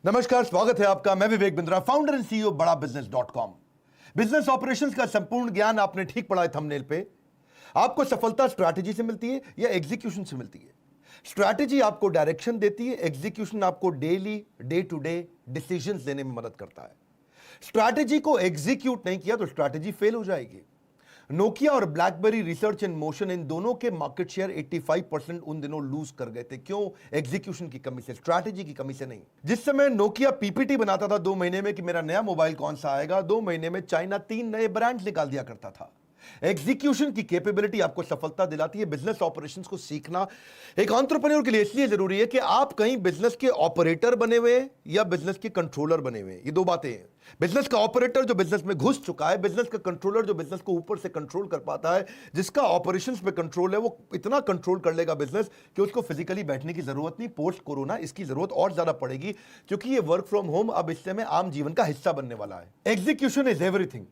नमस्कार, स्वागत है आपका। मैं Vivek Bindra, founder and CEO बड़ा बिजनेस .com। बिजनेस ऑपरेशंस का संपूर्ण ज्ञान आपने ठीक पढ़ा है थंबनेल पे। आपको सफलता स्ट्रैटेजी से मिलती है या एग्जीक्यूशन से मिलती है? स्ट्रैटेजी आपको डायरेक्शन देती है, एग्जीक्यूशन आपको daily day to day decisions लेने में मदद करता है। स्ट्रैटेजी को एग्जीक्यूट नहीं किया तो स्ट्रैटेजी फेल हो जाएगी। नोकिया और blackberry research in motion in दोनों के मार्केट शेयर 85% उन दिनों लूज कर गए थे। क्यों? एग्जीक्यूशन की कमी से, स्ट्रैटेजी की कमी से नहीं। जिस समय नोकिया पीपीटी बनाता था 2 महीने में कि मेरा नया मोबाइल कौन सा आएगा, 2 महीने में चाइना 3 नए ब्रांड निकाल दिया करता था। एग्जीक्यूशन की कैपेबिलिटी आपको सफलता दिलाती है। बिजनेस ऑपरेशंस को सीखना एक एंटरप्रेन्योर के लिए इसलिए जरूरी है कि आप कहीं बिजनेस के ऑपरेटर बने हुए या बिजनेस के कंट्रोलर बने हुए। ये दो बातें हैं। बिजनेस का ऑपरेटर जो बिजनेस में घुस चुका है, बिजनेस का कंट्रोलर जो बिजनेस को ऊपर से कंट्रोल कर पाता है, जिसका ऑपरेशंस पे कंट्रोल है, वो इतना कंट्रोल कर लेगा बिजनेस कि उसको फिजिकली बैठने की जरूरत नहीं। पोस्ट कोरोना इसकी जरूरत और ज्यादा पड़ेगी, क्योंकि ये वर्क फ्रॉम होम अब इस समय आम जीवन का हिस्सा बनने वाला है। Execution is everything.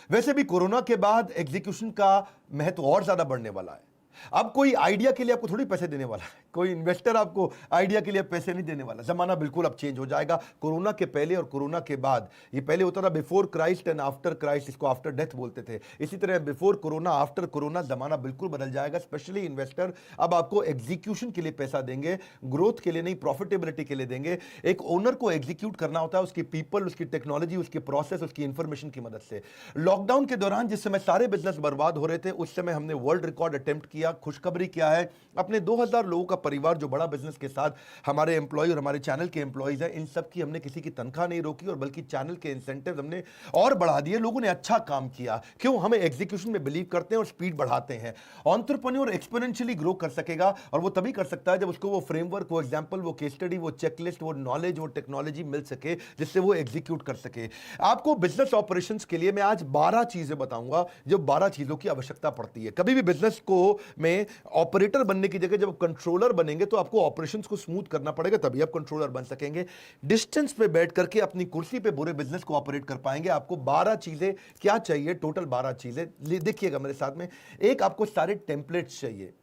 वैसे भी कोरोना के बाद एग्जीक्यूशन का महत्व और ज्यादा बढ़ने वाला है। अब कोई आइडिया के लिए आपको थोड़ी पैसे देने वाला है, कोई इन्वेस्टर आपको आइडिया के लिए पैसे नहीं देने वाला। जमाना बिल्कुल अब चेंज हो जाएगा। कोरोना के पहले और कोरोना के बाद, ये पहले होता था before Christ and after Christ, इसको आफ्टर डेथ बोलते थे। इसी तरह बिफोर कोरोना आफ्टर कोरोना जमाना बिल्कुल बदल जाएगा। स्पेशली इन्वेस्टर अब आपको एग्जीक्यूशन के लिए पैसा देंगे, ग्रोथ के लिए नहीं, प्रॉफिटेबिलिटी के लिए देंगे। एक ओनर को एग्जीक्यूट करना होता है उसकी पीपल, उसकी टेक्नोलॉजी, उसकी प्रोसेस, उसकी इंफॉर्मेशन की मदद से। लॉकडाउन के दौरान जिस समय सारे बिजनेस बर्बाद हो रहे थे, उस समय हमने वर्ल्ड रिकॉर्ड अटेम्प्ट किया। खुशखबरी क्या है, अपने 2000 लोगों का परिवार जो बड़ा बिजनेस के साथ हमारे एम्प्लॉय और हमारे चैनल के एम्प्लॉयज हैं, इन सब की हमने किसी की तनख्वाह नहीं रोकी और बल्कि चैनल के इंसेंटिव हमने और बढ़ा दिए। लोगों ने अच्छा काम किया। क्यों? हमें एग्जीक्यूशन में बिलीव करते हैं और स्पीड बढ़ाते हैं। एंटरप्रेन्योर एक्सपोनेंशियली ग्रो कर सकेगा, और वो तभी कर सकता है जब उसको वो फ्रेमवर्क, वो एग्जांपल, वो केस स्टडी, वो चेकलिस्ट, वो नॉलेज, वो टेक्नोलॉजी मिल सके जिससे वो एग्जीक्यूट कर सके। आपको बिजनेस ऑपरेशंस के लिए मैं आज 12 चीजें बताऊंगा, जो 12 चीजों की आवश्यकता पड़ती है। कभी भी बिजनेस को में ऑपरेटर बनने की जगह जब कंट्रोलर बनेंगे तो आपको ऑपरेशंस को स्मूथ करना पड़ेगा, तभी आप कंट्रोलर बन सकेंगे। डिस्टेंस पे बैठ करके अपनी कुर्सी पे पूरे बिजनेस को ऑपरेट कर पाएंगे। आपको 12 चीजें क्या चाहिए? टोटल 12 चीजें देखिएगा मेरे साथ में। एक, आपको सारे टेम्पलेट्स चाहिए।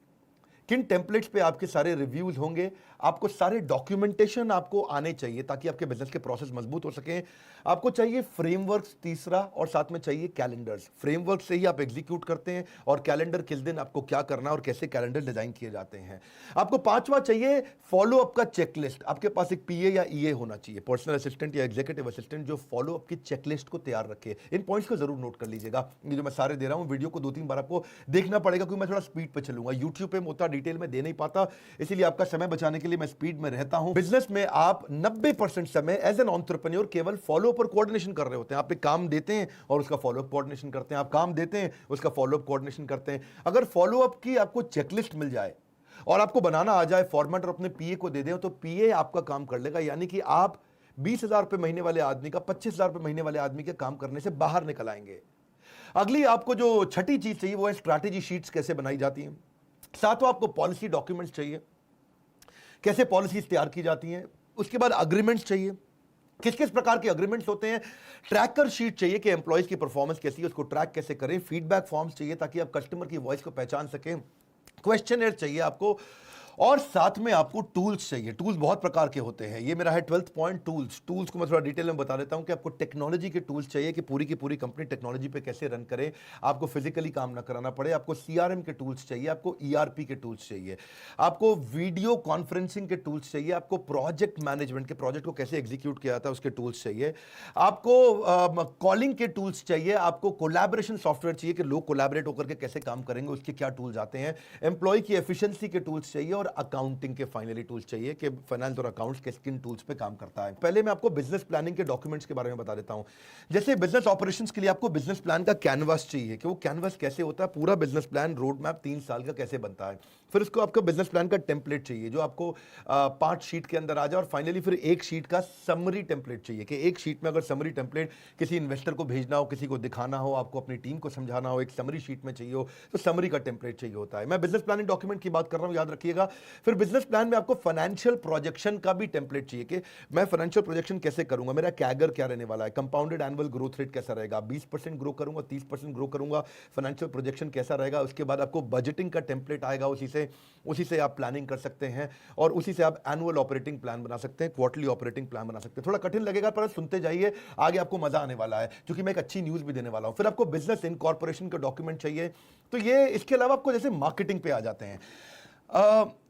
किन टेम्पलेट्स पे आपके सारे रिव्यूज होंगे? आपको सारे डॉक्यूमेंटेशन आपको आने चाहिए ताकि आपके बिजनेस के प्रोसेस मजबूत हो सके। आपको चाहिए फ्रेमवर्क्स, तीसरा, और साथ में चाहिए कैलेंडर्स। फ्रेमवर्क से ही आप एग्जीक्यूट करते हैं, और कैलेंडर किस दिन आपको क्या करना और कैसे कैलेंडर डिजाइन किए जाते हैं। आपको पांचवा चाहिए फॉलो अप का चेकलिस्ट। आपके पास एक पीए या ईए होना चाहिए, पर्सनल असिस्टेंट या एग्जीक्यूटिव असिस्टेंट, जो फॉलो अप की चेकलिस्ट को तैयार रखे। इन पॉइंट्स को जरूर नोट कर लीजिएगा। ये जो मैं सारे दे रहा हूं, वीडियो को 2-3 बार आपको देखना पड़ेगा, क्योंकि मैं थोड़ा स्पीड पे चलूंगा। यूट्यूब पे मोटा डिटेल में दे नहीं पाता, इसीलिए आपका समय बचाने के लिए मैं स्पीड में रहता हूं। बिजनेस में आप 90% समय एज एन एंटरप्रेन्योर केवल फॉलो अप और कोऑर्डिनेशन कर रहे होते हैं। आप एक काम देते हैं और उसका फॉलो अप कोऑर्डिनेशन करते हैं, आप काम देते हैं उसका फॉलो अप कोऑर्डिनेशन करते हैं। अगर फॉलो अप की आपको चेकलिस्ट मिल जाए और आपको बनाना आ जाए फॉर्मेट, और अपने पीए को दे दें, तो पीए आपका काम कर लेगा। यानी कि आप 20,000 रुपए महीने वाले आदमी का 25,000 रुपए महीने वाले आदमी के काम करने से बाहर निकल आएंगे। अगली आपको जो छठी चीज चाहिए वो है स्ट्रैटेजी शीट्स कैसे बनाई जाती हैं। सातवां, आपको पॉलिसी डॉक्यूमेंट्स चाहिए, कैसे पॉलिसीज तैयार की जाती हैं। उसके बाद अग्रीमेंट्स चाहिए, किस किस प्रकार के अग्रीमेंट्स होते हैं। ट्रैकर शीट चाहिए कि एम्प्लॉयज की परफॉर्मेंस कैसी है, उसको ट्रैक कैसे करें। फीडबैक फॉर्म्स चाहिए ताकि आप कस्टमर की वॉइस को पहचान सकें। क्वेश्चनर चाहिए आपको, और साथ में आपको टूल्स चाहिए। टूल्स बहुत प्रकार के होते हैं। ये मेरा है 12th पॉइंट, टूल्स। टूल्स को मैं थोड़ा डिटेल में बता देता हूं कि आपको टेक्नोलॉजी के टूल्स चाहिए कि पूरी की पूरी कंपनी टेक्नोलॉजी पे कैसे रन करे, आपको फिजिकली काम ना कराना पड़े। आपको सीआरएम के टूल्स चाहिए, आपको ईआरपी के टूल्स चाहिए, आपको वीडियो कॉन्फ्रेंसिंग के टूल्स चाहिए, आपको प्रोजेक्ट मैनेजमेंट के, प्रोजेक्ट को कैसे एग्जीक्यूट किया जाता है उसके टूल्स चाहिए, आपको कॉलिंग के टूल्स चाहिए, आपको कोलैबोरेशन सॉफ्टवेयर चाहिए कि लोग कोलैबोरेट होकर के कैसे काम करेंगे, उसके क्या टूल्स आते हैं, एम्प्लॉय की एफिशिएंसी के टूल्स चाहिए, और अकाउंटिंग के फाइनली टूल्स चाहिए कि फाइनेंस और अकाउंट्स के किन टूल्स पे काम करता है। पहले मैं आपको बिजनेस प्लानिंग के डॉक्यूमेंट्स के बारे में बता देता हूं। जैसे बिजनेस ऑपरेशंस के लिए आपको बिजनेस प्लान का कैनवास चाहिए कि वो कैनवास कैसे होता है, पूरा बिजनेस प्लान रोड मैप 3 साल का कैसे बनता है। फिर उसको आपको बिजनेस प्लान का टेम्पलेट चाहिए जो आपको 5 शीट के अंदर आ जाए, और फाइनली फिर एक शीट का समरी टेम्पलेट चाहिए कि एक शीट में अगर समरी टेम्पलेट किसी इन्वेस्टर को भेजना हो, किसी को दिखाना हो, आपको अपनी टीम को समझाना हो, एक समरी शीट में चाहिए हो, तो समरी का टेम्पलेट चाहिए होता है। मैं बिजनेस प्लानिंग डॉक्यूमेंट की बात कर रहा हूं, याद रखिएगा। फिर बिजनेस प्लान में आपको फाइनेंशियल प्रोजेक्शन का भी टेम्पलेट चाहिए कि मैं फाइनेंशियल प्रोजेक्शन कैसे करूंगा, मेरा कैगर क्या रहने वाला है, कंपाउंडेड एनुअल ग्रोथ रेट कैसा रहेगा, 20% ग्रो करूंगा, 30% ग्रो करूंगा, फाइनेंशियल प्रोजेक्शन कैसा रहेगा। उसके बाद आपको बजटिंग का टेम्पलेट आएगा, उसी से आप प्लानिंग कर सकते हैं और उसी से आप एनुअल ऑपरेटिंग प्लान बना सकते हैं, क्वार्टरली ऑपरेटिंग प्लान बना सकते हैं। थोड़ा कठिन लगेगा पर सुनते जाइए, आगे आपको मजा आने वाला है क्योंकि मैं एक अच्छी न्यूज भी देने वाला हूं। फिर आपको बिजनेस इनकॉर्पोरेशन का डॉक्यूमेंट चाहिए। तो ये इसके अलावा आपको जैसे मार्केटिंग पे आ जाते हैं।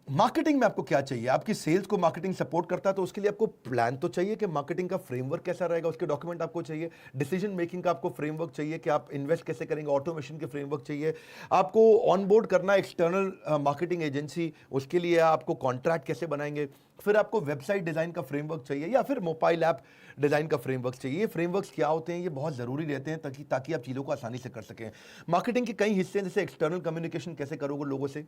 मार्केटिंग में आपको क्या चाहिए, आपकी सेल्स को मार्केटिंग सपोर्ट करता है तो उसके लिए आपको प्लान तो चाहिए कि मार्केटिंग का फ्रेमवर्क कैसा रहेगा, उसके डॉक्यूमेंट आपको चाहिए। डिसीजन मेकिंग का आपको फ्रेमवर्क चाहिए कि आप इन्वेस्ट कैसे करेंगे, ऑटोमेशन के फ्रेमवर्क चाहिए। आपको ऑनबोर्ड करना एक्सटर्नल मार्केटिंग एजेंसी, उसके लिए आपको कॉन्ट्रैक्ट कैसे बनाएंगे। फिर आपको वेबसाइट डिजाइन का फ्रेमवर्क चाहिए या फिर मोबाइल ऐप डिजाइन का फ्रेमवर्क चाहिए। ये फ्रेमवर्क्स क्या होते हैं, ये बहुत जरूरी रहते हैं ताकि आप चीजों को आसानी से कर सकें। मार्केटिंग के कई हिस्से जैसे एक्सटर्नल कम्युनिकेशन कैसे करोगे लोगों से।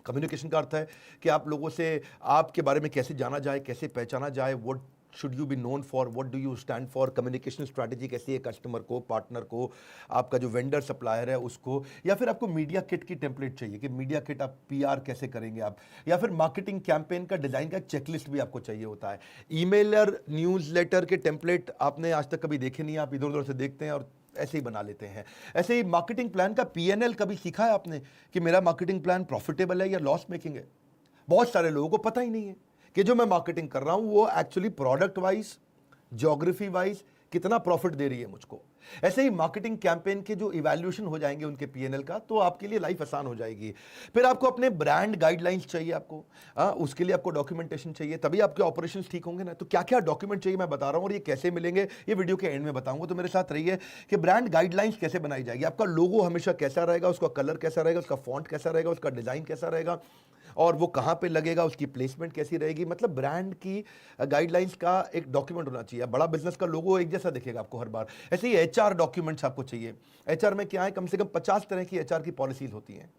कम्युनिकेशन का अर्थ है कि आप लोगों से आपके बारे में कैसे जाना जाए, कैसे पहचाना जाए, what should you be known for, what do you stand for. Communication strategy कैसी है कस्टमर को, पार्टनर को, आपका जो वेंडर सप्लायर है उसको। या फिर आपको मीडिया किट की टेम्पलेट चाहिए कि मीडिया किट आप पीआर कैसे करेंगे आप। या फिर मार्केटिंग कैंपेन का डिजाइन का चेकलिस्ट भी आपको चाहिए होता है। ईमेलर न्यूज़लेटर के टेम्पलेट आपने आज तक कभी देखे नहीं, आप इधर उधर से देखते हैं और ऐसे ही बना लेते हैं। ऐसे ही मार्केटिंग प्लान का पीएनएल कभी सीखा है आपने कि मेरा मार्केटिंग प्लान प्रॉफिटेबल है या लॉस मेकिंग है। बहुत सारे लोगों को पता ही नहीं है कि जो मैं मार्केटिंग कर रहा हूं वो actually product wise, geography wise कितना प्रॉफिट दे रही है मुझको। ऐसे ही मार्केटिंग कैंपेन के जो इवैल्यूएशन हो जाएंगे उनके पीएनएल का, तो आपके लिए लाइफ आसान हो जाएगी। फिर आपको अपने ब्रांड गाइडलाइंस चाहिए आपको, उसके लिए आपको डॉक्यूमेंटेशन चाहिए, तभी आपके ऑपरेशंस ठीक होंगे ना। तो क्या क्या डॉक्यूमेंट चाहिए मैं बता रहा हूं और ये कैसे मिलेंगे ये वीडियो के एंड में बताऊंगा। तो मेरे साथ रहिए कि ब्रांड गाइडलाइंस कैसे बनाई जाएगी, आपका लोगो हमेशा कैसा रहेगा, उसका कलर कैसा रहेगा, उसका फॉन्ट कैसा रहेगा, उसका डिजाइन कैसा रहेगा और वो कहां पे लगेगा, उसकी प्लेसमेंट कैसी रहेगी। मतलब ब्रांड की गाइडलाइंस का एक डॉक्यूमेंट होना चाहिए। बड़ा बिजनेस का लोगो एक जैसा दिखेगा आपको हर बार। ऐसे ही एचआर डॉक्यूमेंट्स आपको चाहिए। एचआर में क्या है, कम से कम 50 तरह की एचआर की पॉलिसीज होती हैं।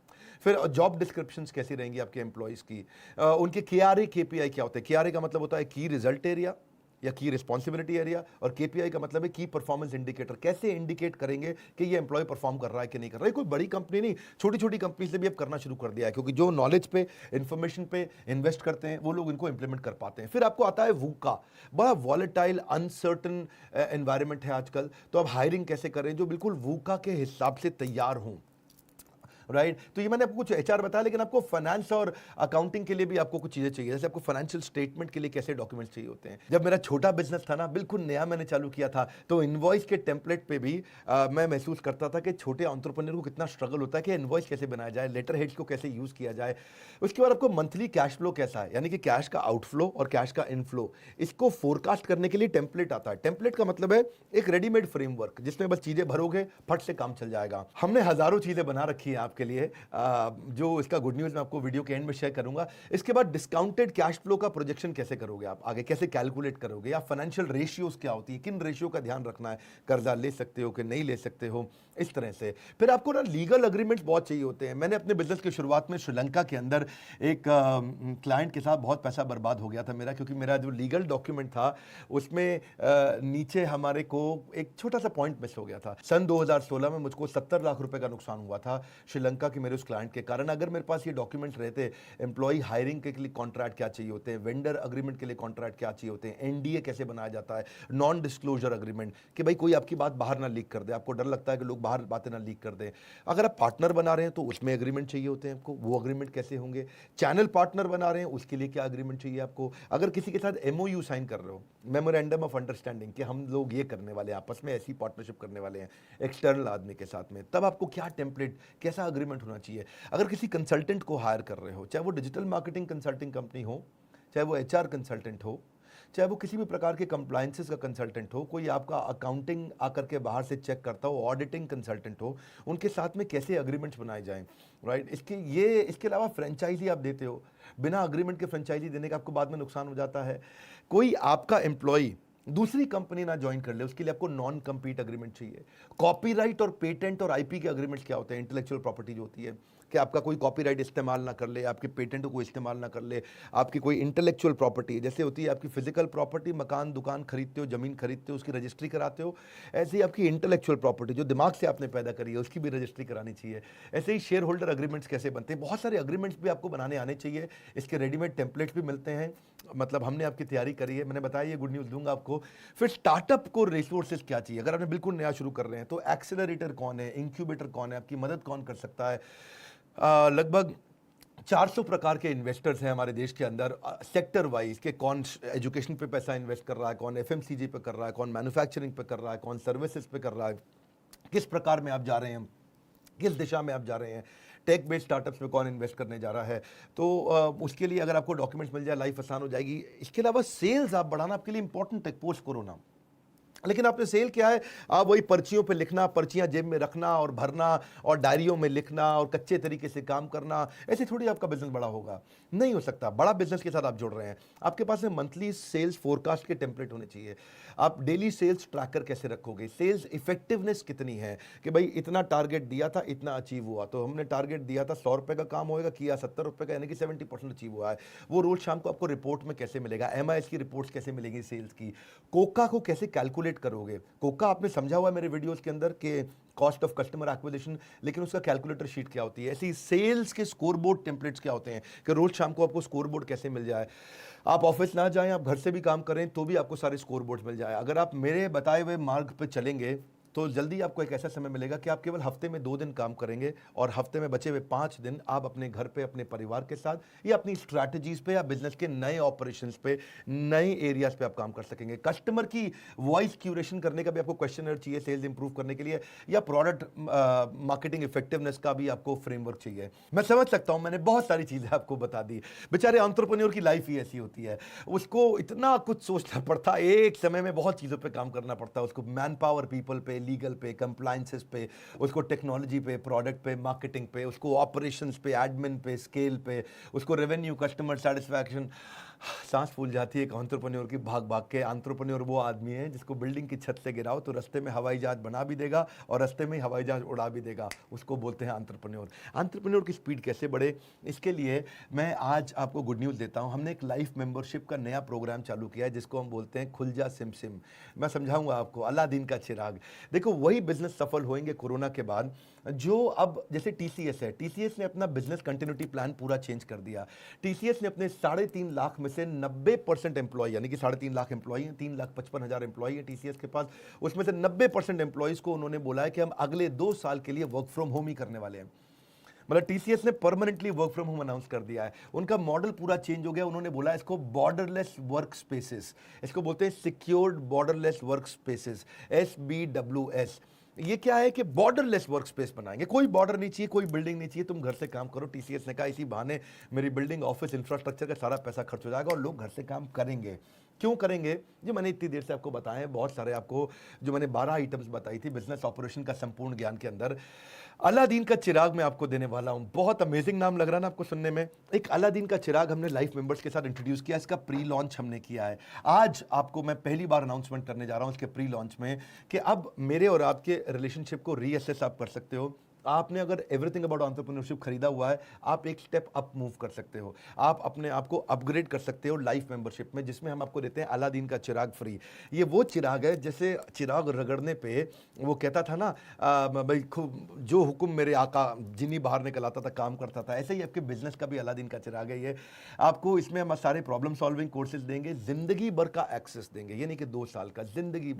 फिर जॉब डिस्क्रिप्शंस कैसी रहेंगी आपके एम्प्लॉयज की, उनके केआरए केपीआई क्या होते हैं। केआरए का मतलब होता है की रिजल्ट एरिया या की रिस्पॉन्सिबिलिटी एरिया, और केपीआई का मतलब है की परफॉर्मेंस इंडिकेटर। कैसे इंडिकेट करेंगे कि ये एम्प्लॉय परफॉर्म कर रहा है कि नहीं कर रहा है। कोई बड़ी कंपनी नहीं, छोटी छोटी कंपनी से भी अब करना शुरू कर दिया है क्योंकि जो नॉलेज पे, इंफॉर्मेशन पे इन्वेस्ट करते हैं वो लोग इनको इंप्लीमेंट कर पाते हैं। फिर आपको आता है वूका, बड़ा वॉलेटाइल अनसर्टन एनवायरमेंट है आजकल, तो अब हायरिंग कैसे करें जो बिल्कुल वूका के हिसाब से तैयार हों। राइट तो ये मैंने आपको कुछ एचआर बताया, लेकिन आपको फाइनेंस और अकाउंटिंग के लिए भी आपको कुछ चीजें चाहिए। जैसे आपको फाइनेंशियल स्टेटमेंट के लिए कैसे डॉक्यूमेंट्स चाहिए होते हैं। जब मेरा छोटा बिजनेस था ना, बिल्कुल नया मैंने चालू किया था, तो इनवॉइस के टेम्पलेट पे भी मैं महसूस करता था कि छोटे एंटरप्रेन्योर को कितना स्ट्रगल होता है कि इनवॉइस कैसे बनाया जाए, लेटर हेड्स को कैसे यूज किया जाए। उसके बाद आपको मंथली कैश फ्लो कैसा है, यानी कि कैश का आउटफ्लो और कैश का इनफ्लो, इसको फोरकास्ट करने के लिए टेम्पलेट आता है। टेम्पलेट का मतलब है एक रेडीमेड फ्रेमवर्क जिसमें बस चीजें भरोगे फट से काम चल जाएगा। हमने हजारों चीजें बना रखी है आपके लिए, जो इसका गुड न्यूज़ मैं आपको वीडियो के एंड में शेयर करूंगा। इसके बाद डिस्काउंटेड कैश फ्लो का प्रोजेक्शन कैसे करोगे आप, आगे कैसे कैलकुलेट करोगे, या फाइनेंशियल रेशियोज क्या होती है, किन रेशियो का ध्यान रखना है, कर्जा ले सकते हो कि नहीं ले सकते हो, इस तरह से। फिर आपको ना लीगल अग्रीमेंट्स बहुत चाहिए होते हैं। मैंने अपने बिजनेस की शुरुआत में श्रीलंका के अंदर एक क्लाइंट के साथ बहुत पैसा बर्बाद हो गया था मेरा, क्योंकि मेरा जो लीगल डॉक्यूमेंट था उसमें नीचे हमारे को एक छोटा सा पॉइंट मिस हो गया था। सन 2016 में मुझको 70 लाख रुपए का नुकसान हुआ था श्रीलंका के मेरे उस क्लाइंट के कारण। अगर मेरे पास ये डॉक्यूमेंट रहते, एम्प्लॉय हायरिंग के लिए कॉन्ट्रैक्ट क्या चाहिए होते हैं, वेंडर अग्रीमेंट के लिए कॉन्ट्रैक्ट क्या चाहिए होते हैं, एनडीए कैसे बनाया जाता है, नॉन डिस्क्लोजर अग्रीमेंट कि भाई कोई आपकी बात बाहर ना लीक कर दे, आपको डर लगता है कि लोग बाहर बातें ना लीक कर दें। अगर आप पार्टनर बना रहे हैं तो उसमें अग्रीमेंट चाहिए होते हैं आपको, वो अग्रीमेंट कैसे होंगे। चैनल पार्टनर बना रहे हैं उसके लिए क्या अग्रीमेंट चाहिए आपको। अगर किसी के साथ एमओयू साइन कर रहे हो, मेमोरेंडम ऑफ अंडरस्टैंडिंग, कि हम लोग ये करने वाले हैं, आपस में ऐसी पार्टनरशिप करने वाले हैं एक्सटर्नल आदमी के साथ में, तब आपको क्या टेम्पलेट, कैसा अग्रीमेंट होना चाहिए। अगर किसी कंसल्टेंट को हायर कर रहे हो, चाहे वो डिजिटल मार्केटिंग कंसल्टिंग कंपनी हो, चाहे वो एचआर कंसल्टेंट हो, चाहे वो किसी भी प्रकार के कंप्लायंसेस का कंसल्टेंट हो, कोई आपका अकाउंटिंग आकर के बाहर से चेक करता हो, ऑडिटिंग कंसल्टेंट हो, उनके साथ में कैसे अग्रीमेंट्स बनाए जाएं। राइट इसके अलावा फ्रेंचाइजी आप देते हो, बिना अग्रीमेंट के फ्रेंचाइजी देने का आपको बाद में नुकसान हो जाता है। कोई आपका एम्प्लॉय दूसरी कंपनी ना ज्वाइन कर ले, उसके लिए आपको नॉन कंपीट अग्रीमेंट चाहिए। कॉपीराइट और पेटेंट और आईपी के अग्रीमेंट्स क्या होते हैं, इंटेलेक्चुअल प्रॉपर्टी जो होती है, कि आपका कोई कॉपीराइट इस्तेमाल ना कर ले, आपके पेटेंट को इस्तेमाल ना कर ले, आपकी कोई इंटेलेक्चुअल प्रॉपर्टी जैसे होती है आपकी फिजिकल प्रॉपर्टी, मकान दुकान खरीदते हो, ज़मीन खरीदते हो, उसकी रजिस्ट्री कराते हो, ऐसे ही आपकी इंटेलेक्चुअल प्रॉपर्टी जो दिमाग से आपने पैदा करी है उसकी भी रजिस्ट्री करानी चाहिए। ऐसे ही शेयर होल्डर अग्रीमेंट्स कैसे बनते हैं, बहुत सारे अग्रीमेंट्स भी आपको बनाने आने चाहिए। इसके रेडीमेड टेम्पलेट्स भी मिलते हैं, मतलब हमने आपकी तैयारी करी है, मैंने बताया ये गुड न्यूज़ दूंगा आपको। फिर स्टार्टअप को रिसोर्सेज क्या चाहिए, अगर आपने बिल्कुल नया शुरू कर रहे हैं तो एक्सेलरेटर कौन है, इंक्यूबेटर कौन है, आपकी मदद कौन कर सकता है। लगभग 400 प्रकार के इन्वेस्टर्स हैं हमारे देश के अंदर, सेक्टर वाइज के कौन एजुकेशन पे पैसा इन्वेस्ट कर रहा है, कौन एफएमसीजी पे कर रहा है, कौन मैन्युफैक्चरिंग पे कर रहा है, कौन सर्विसेज पे कर रहा है, किस प्रकार में आप जा रहे हैं, किस दिशा में आप जा रहे हैं, टेक बेस्ड स्टार्टअप्स में कौन इन्वेस्ट करने जा रहा है। तो उसके लिए अगर आपको डॉक्यूमेंट्स मिल जाए लाइफ आसान हो जाएगी। इसके अलावा सेल्स आप बढ़ाना आपके लिए इंपॉर्टेंट है पोस्ट कोरोना। लेकिन आपने सेल क्या है, आप वही पर्चियों पे लिखना, पर्चियां जेब में रखना और भरना और डायरियों में लिखना और कच्चे तरीके से काम करना, ऐसे थोड़ी आपका बिजनेस बड़ा होगा, नहीं हो सकता। बड़ा बिजनेस के साथ आप जुड़ रहे हैं, आपके पास में मंथली सेल्स फोरकास्ट के टेम्पलेट होने चाहिए। आप डेली सेल्स ट्रैकर कैसे रखोगे, सेल्स इफेक्टिवनेस कितनी है कि भाई इतना टारगेट दिया था, इतना अचीव हुआ, तो हमने टारगेट दिया था 100 रुपये का काम होएगा, किया 70 रुपये का, यानी कि 70% अचीव हुआ है। वो रोज शाम को आपको रिपोर्ट में कैसे मिलेगा, MIS की रिपोर्ट्स कैसे मिलेगी सेल्स की, कोका को कैसे कैलकुलेट करोगे। कोका आपने समझा हुआ है मेरे वीडियोस के अंदर कि कॉस्ट ऑफ कस्टमर एक्विजिशन, लेकिन उसका कैलकुलेटर शीट क्या होती है। ऐसी सेल्स के स्कोरबोर्ड टेम्पलेट्स क्या होते हैं कि रोज शाम को आपको स्कोरबोर्ड कैसे मिल जाए। आप ऑफिस ना जाएं, आप घर से भी काम करें तो भी आपको सारे स्कोरबोर्ड्स मिल जाए। अगर आप मेरे बताए हुए मार्ग पे चलेंगे तो जल्दी आपको एक ऐसा समय मिलेगा कि आप केवल हफ्ते में 2 दिन काम करेंगे और हफ्ते में बचे हुए 5 दिन आप अपने घर पे, अपने परिवार के साथ या अपनी स्ट्रैटेजीज पे या बिजनेस के नए ऑपरेशंस पे, नए एरियाज पे आप काम कर सकेंगे। कस्टमर की वॉइस क्यूरेशन करने का भी आपको क्वेश्चनर चाहिए सेल्स इंप्रूव करने के लिए, या प्रोडक्ट मार्केटिंग इफेक्टिवनेस का भी आपको फ्रेमवर्क चाहिए। मैं समझ सकता हूं, मैंने बहुत सारी चीजें आपको बता दी। बेचारे एंटरप्रेन्योर की लाइफ ही ऐसी होती है, उसको इतना कुछ सोचना पड़ता है, एक समय में बहुत चीजों पर काम करना पड़ता है, उसको मैन पावर पीपल पे, लीगल पे, कंप्लायंसेस पे, उसको टेक्नोलॉजी पे, प्रोडक्ट पे, मार्केटिंग पे, उसको ऑपरेशंस पे, एडमिन पे, स्केल पे, उसको रेवेन्यू, कस्टमर सेटिस्फैक्शन। सांस फूल जाती है एक एंटरप्रेन्योर की भाग भाग के। एंटरप्रेन्योर वो आदमी है जिसको बिल्डिंग की छत से गिराओ तो रास्ते में हवाई जहाज बना भी देगा और रास्ते में हवाई जहाज उड़ा भी देगा, उसको बोलते हैं एंटरप्रेन्योर। एंटरप्रेन्योर की स्पीड कैसे बढ़े, इसके लिए मैं आज आपको गुड न्यूज़ देता हूं। हमने एक लाइफ मेंबरशिप का नया प्रोग्राम चालू किया है जिसको हम बोलते हैं खुल जा सिम सिम। मैं समझाऊंगा आपको, अलादीन का चिराग। देखो वही बिजनेस सफल होंगे कोरोना के बाद जो अब, जैसे TCS है, TCS ने अपना बिजनेस कंटिन्यूटी प्लान पूरा चेंज कर दिया। TCS ने अपने 3.5 लाख में से 90% एम्प्लॉय, यानी कि 3.5 लाख एम्प्लॉय हैं, 3,55,000 एम्प्लॉय है TCS के पास, उसमें से 90% एम्प्लॉयज को उन्होंने बोला है कि हम अगले 2 साल के लिए वर्क फ्रॉम होम ही करने वाले हैं। मतलब TCS ने permanently work from home announce कर दिया है। उनका मॉडल पूरा चेंज हो गया। उन्होंने बोला इसको बॉर्डरलेस वर्क स्पेसेस, इसको बोलते हैं secured borderless work spaces, SBWS। ये क्या है कि बॉर्डरलेस वर्क स्पेस बनाएंगे, कोई बॉर्डर नहीं चाहिए, कोई बिल्डिंग नहीं चाहिए, तुम घर से काम करो। TCS ने कहा इसी बहाने मेरी बिल्डिंग, ऑफिस, इंफ्रास्ट्रक्चर का सारा पैसा खर्च हो जाएगा और लोग घर से काम करेंगे। क्यों करेंगे, जो मैंने इतनी देर से आपको बताया है, बहुत सारे आपको जो मैंने 12 आइटम्स बताई थी बिजनेस ऑपरेशन का संपूर्ण ज्ञान के अंदर, अलादीन का चिराग मैं आपको देने वाला हूं। बहुत अमेजिंग नाम लग रहा है ना आपको सुनने में। एक अलादीन का चिराग हमने लाइफ मेंबर्स के साथ इंट्रोड्यूस किया, इसका प्री लॉन्च हमने किया है। आज आपको मैं पहली बार अनाउंसमेंट करने जा रहा हूं इसके प्री लॉन्च में कि अब मेरे और आपके रिलेशनशिप को रीअसेस आप कर सकते हो। आपने अगर एवरीथिंग अबाउट एंटरप्रेन्योरशिप खरीदा हुआ है, आप एक स्टेप अप मूव कर सकते हो, आप अपने आप को अपग्रेड कर सकते हो लाइफ मेंबरशिप में, जिसमें हम आपको देते हैं अलादीन का चिराग फ्री। ये वो चिराग है जैसे चिराग रगड़ने पे वो कहता था ना, भाई जो हुक्म मेरे आका, जिन्नी बाहर निकल आता था, काम करता था। ऐसे ही आपके बिजनेस का भी अलादीन का चिराग है ये। आपको इसमें हम सारे प्रॉब्लम सॉल्विंग कोर्सेज देंगे, जिंदगी भर का एक्सेस देंगे, ये नहीं कि 2 साल का, जिंदगी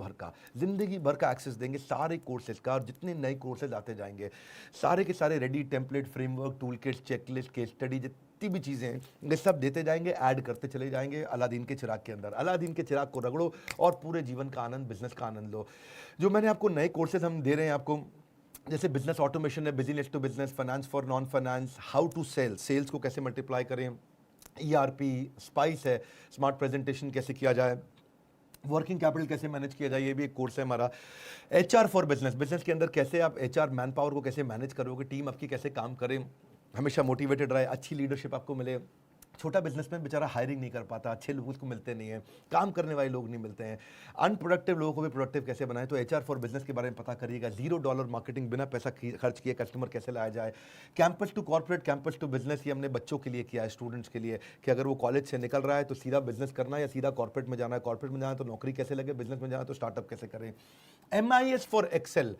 भर का एक्सेस देंगे सारे कोर्सेज का। और जितने नए कोर्सेज आते जाएंगे सारे के सारे ready template, framework, tool kit, checklist, case study, जितनी भी चीज़ें हैं ये सब देते जाएंगे, ऐड करते चले जाएंगे अलादीन के चिराग के अंदर। अलादीन के चिराग को रगड़ो और पूरे जीवन का आनंद, बिजनेस का आनंद लो। जो मैंने आपको नए कोर्सेज हम दे रहे हैं आपको, जैसे बिजनेस ऑटोमेशन है, business to business, finance for non finance, how to sell, sales को कैसे मल्टीप्लाई करें, ERP, स्पाइस है, स्मार्ट प्रेजेंटेशन कैसे किया जाए, वर्किंग कैपिटल कैसे मैनेज किया जाए, ये भी एक कोर्स है हमारा। HR फॉर बिजनेस, बिजनेस के अंदर कैसे आप HR मैन पावर को कैसे मैनेज करोगे, टीम आपकी कैसे काम करे, हमेशा मोटिवेटेड रहे, अच्छी लीडरशिप आपको मिले, छोटा बिजनेसमैन बेचारा हायरिंग नहीं कर पाता, अच्छे लोग उसको मिलते नहीं हैं, काम करने वाले लोग नहीं मिलते हैं। अनप्रोडक्टिव लोगों को भी प्रोडक्टिव कैसे बनाएं, तो HR फॉर बिजनेस के बारे में पता करिएगा। $0 मार्केटिंग, बिना पैसा खर्च किए कस्टमर कैसे लाया जाए। Campus to corporate, campus to business, ये हमने बच्चों के लिए किया है, स्टूडेंट्स के लिए, कि अगर वो कॉलेज से निकल रहा है तो सीधा बिजनेस करना है या सीधा कॉर्पोरेट में जाना है, कॉर्पोरेट में जाना है तो नौकरी कैसे लगे, बिजनेस में जाना है तो स्टार्टअप कैसे करें। MIS for Excel,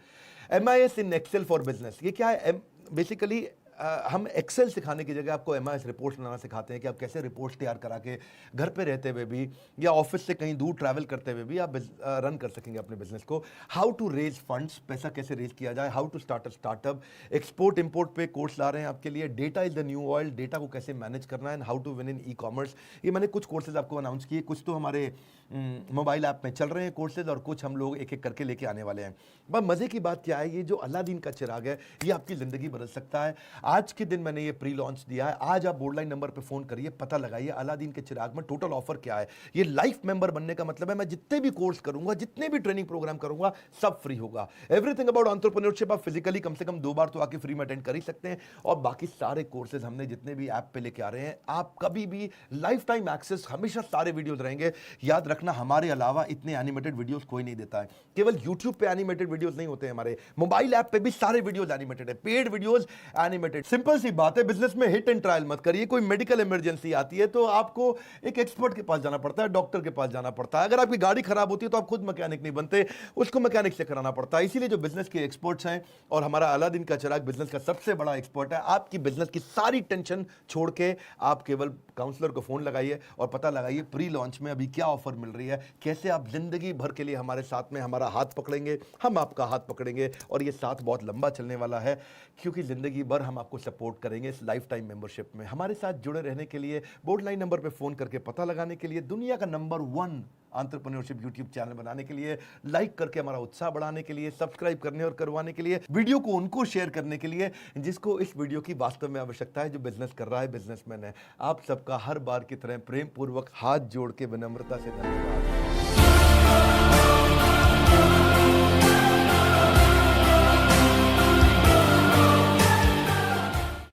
MIS in Excel for business, ये क्या है? बेसिकली हम एक्सेल सिखाने की जगह आपको MIS रिपोर्ट्स बनाना सिखाते हैं कि आप कैसे रिपोर्ट्स तैयार करा के घर पे रहते हुए भी या ऑफिस से कहीं दूर ट्रैवल करते हुए भी आप रन कर सकेंगे अपने बिजनेस को। हाउ टू रेज फंड्स, पैसा कैसे रेज किया जाए, how to start a startup, export import पे कोर्स ला रहे हैं आपके लिए। Data is the new oil, data को कैसे मैनेज करना है, and how to win in e-commerce. ये मैंने कुछ कोर्सेज आपको अनाउंस किए, कुछ तो हमारे मोबाइल ऐप में चल रहे हैं कोर्सेज, और कुछ हम लोग एक एक करके लेके आने वाले हैं। बस मज़े की बात क्या है, ये जो अलादीन का चिराग है ये आपकी ज़िंदगी बदल सकता है। आज के दिन मैंने ये प्री लॉन्च दिया है, आज आप बोर्डलाइन नंबर पे फ़ोन करिए, पता लगाइए अलादीन के चिराग में टोटल ऑफर क्या है। ये लाइफ मेंबर बनने का मतलब है मैं जितने भी कोर्स करूंगा, जितने भी ट्रेनिंग प्रोग्राम करूंगा, सब फ्री होगा। एवरीथिंग अबाउट एंटरप्रेन्योरशिप आप फिजिकली कम से कम 2 बार तो आके फ्री में अटेंड कर ही सकते हैं, और बाकी सारे कोर्सेज हमने जितने भी ऐप पे लेके आ रहे हैं, आप कभी भी लाइफ टाइम एक्सेस, हमेशा सारे वीडियोज रहेंगे। याद रखना, हमारे अलावा इतने एनिमेटेड वीडियोस कोई नहीं देता है। केवल YouTube पे एनिमेटेड वीडियोस नहीं होते हैं, हमारे मोबाइल ऐप पे भी सारे वीडियोस एनिमेटेड है, पेड वीडियोस एनिमेटेड। सिंपल सी बात है, बिजनेस में हिट एंड ट्रायल मत करिए। कोई मेडिकल इमरजेंसी आती है तो आपको एक एक्सपर्ट के पास जाना पड़ता है, डॉक्टर के पास जाना पड़ता है। अगर आपकी गाड़ी खराब होती है तो आप खुद मैकेनिक नहीं बनते, उसको मैकेनिक से कराना पड़ता है। इसीलिए जो बिजनेस के एक्सपर्ट्स हैं, और हमारा अलादीन का चिराग बिजनेस का सबसे बड़ा एक्सपर्ट है, आपकी बिजनेस की सारी टेंशन छोड़ के आप केवल काउंसलर को फोन लगाइए और पता लगाइए प्री लॉन्च में अभी क्या ऑफर मिल रही है, कैसे आप जिंदगी भर के लिए हमारे साथ में हमारा हाथ पकड़ेंगे, हम आपका हाथ पकड़ेंगे, और ये साथ बहुत लंबा चलने वाला है, क्योंकि जिंदगी भर हम आपको सपोर्ट करेंगे इस लाइफ टाइम मेंबरशिप में। हमारे साथ जुड़े रहने के लिए, बोर्ड लाइन नंबर पे फोन करके पता लगाने के लिए, दुनिया का नंबर 1 एंटरप्रेन्योरशिप यूट्यूब चैनल बनाने के लिए, लाइक करके हमारा उत्साह बढ़ाने के लिए, सब्सक्राइब करने और करवाने के लिए, वीडियो को उनको शेयर करने के लिए जिसको इस वीडियो की वास्तव में आवश्यकता है, जो बिजनेस कर रहा है, बिजनेसमैन है। आप सबका हर बार की तरह प्रेम पूर्वक हाथ जोड़ के विनम्रता से धन्यवाद।